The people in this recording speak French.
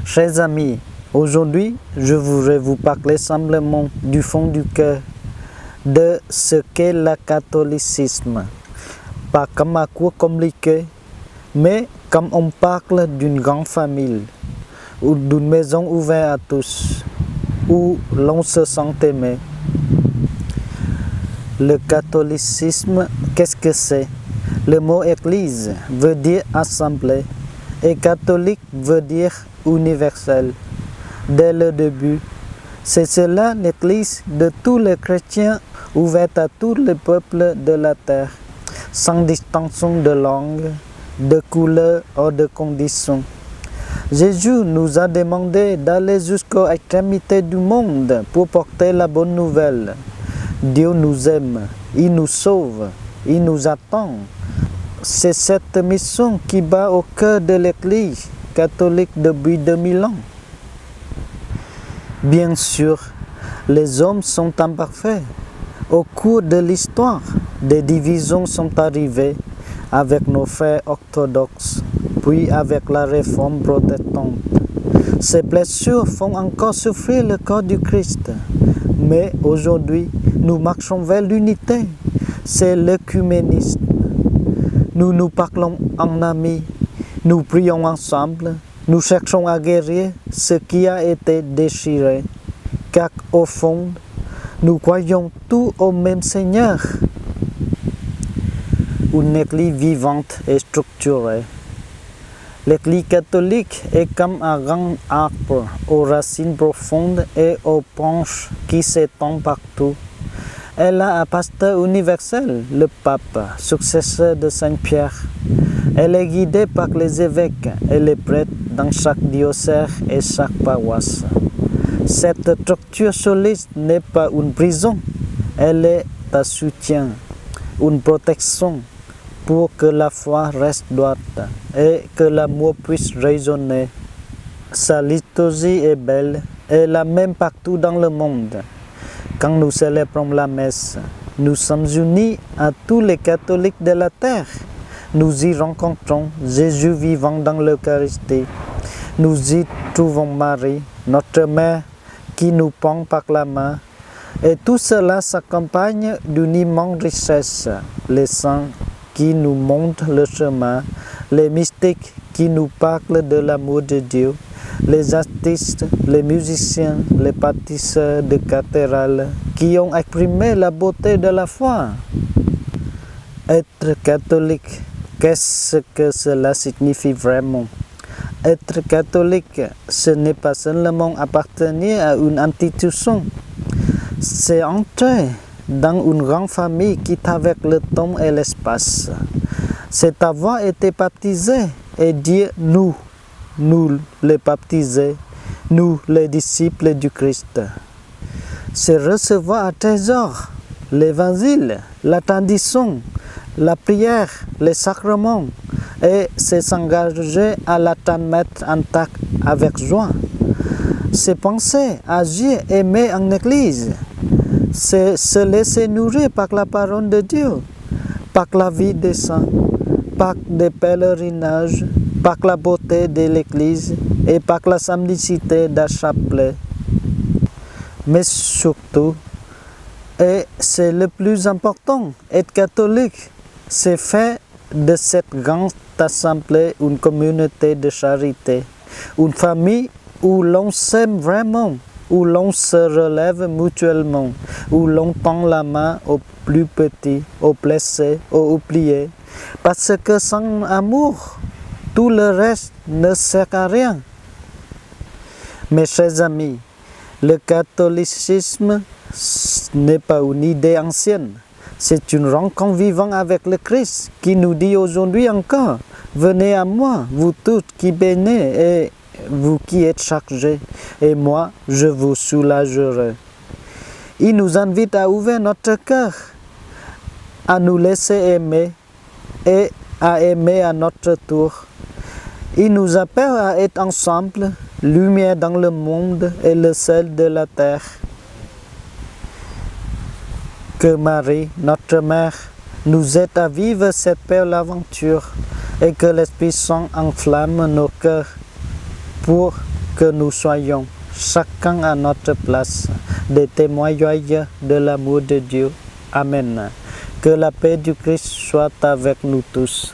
Chers amis, aujourd'hui, je voudrais vous parler simplement du fond du cœur de ce qu'est le catholicisme. Pas comme un cours compliqué, mais comme on parle d'une grande famille ou d'une maison ouverte à tous, où l'on se sent aimé. Le catholicisme, qu'est-ce que c'est? Le mot église veut dire assemblée et catholique veut dire universel. Dès le début, c'est cela l'église de tous les chrétiens ouverte à tous les peuples de la terre, sans distinction de langue, de couleur ou de conditions. Jésus nous a demandé d'aller jusqu'aux extrémités du monde pour porter la bonne nouvelle. Dieu nous aime, il nous sauve, il nous attend. C'est cette mission qui bat au cœur de l'Église catholique depuis 2000 ans. Bien sûr, les hommes sont imparfaits. Au cours de l'histoire, des divisions sont arrivées avec nos frères orthodoxes, puis avec la réforme protestante. Ces blessures font encore souffrir le corps du Christ. Mais aujourd'hui, nous marchons vers l'unité. C'est l'œcuménisme. Nous nous parlons en amis, nous prions ensemble, nous cherchons à guérir ce qui a été déchiré. Car au fond, nous croyons tous au même Seigneur. Une église vivante et structurée. L'église catholique est comme un grand arbre aux racines profondes et aux branches qui s'étendent partout. Elle a un pasteur universel, le pape, successeur de Saint-Pierre. Elle est guidée par les évêques et les prêtres dans chaque diocèse et chaque paroisse. Cette structure solide n'est pas une prison, elle est un soutien, une protection pour que la foi reste droite et que l'amour puisse résonner. Sa liturgie est belle et la même partout dans le monde. Quand nous célébrons la messe, nous sommes unis à tous les catholiques de la terre. Nous y rencontrons Jésus vivant dans l'Eucharistie. Nous y trouvons Marie, notre mère, qui nous prend par la main. Et tout cela s'accompagne d'une immense richesse. Les saints qui nous montrent le chemin, les mystiques qui nous parlent de l'amour de Dieu, les artistes, les musiciens, les bâtisseurs de cathédrales qui ont exprimé la beauté de la foi. Être catholique, qu'est-ce que cela signifie vraiment? Être catholique, ce n'est pas seulement appartenir à une institution, c'est entrer dans une grande famille qui traverse le temps et l'espace. C'est avoir été baptisé et dire nous les baptisés, nous les disciples du Christ. C'est recevoir un trésor, l'évangile, la tradition, la prière, les sacrements, et c'est s'engager à la transmettre intact avec joie. C'est penser, agir, aimer en Église. C'est se laisser nourrir par la parole de Dieu, par la vie des saints, par des pèlerinages, par la beauté de l'Église et par la simplicité d'un chapelet. Mais surtout, et c'est le plus important, être catholique, c'est faire de cette grande assemblée une communauté de charité, une famille où l'on s'aime vraiment, où l'on se relève mutuellement, où l'on tend la main aux plus petits, aux blessés, aux oubliés, parce que sans amour, tout le reste ne sert à rien. Mes chers amis, le catholicisme n'est pas une idée ancienne. C'est une rencontre vivante avec le Christ qui nous dit aujourd'hui encore, venez à moi, vous tous qui bénissez et vous qui êtes chargés, et moi je vous soulagerai. Il nous invite à ouvrir notre cœur, à nous laisser aimer et à aimer à notre tour. Il nous appelle à être ensemble, lumière dans le monde et le sel de la terre. Que Marie, notre mère, nous aide à vivre cette belle aventure et que l'Esprit Saint enflamme nos cœurs. pour que nous soyons chacun à notre place des témoins joyeux de l'amour de Dieu. Amen. Que la paix du Christ soit avec nous tous.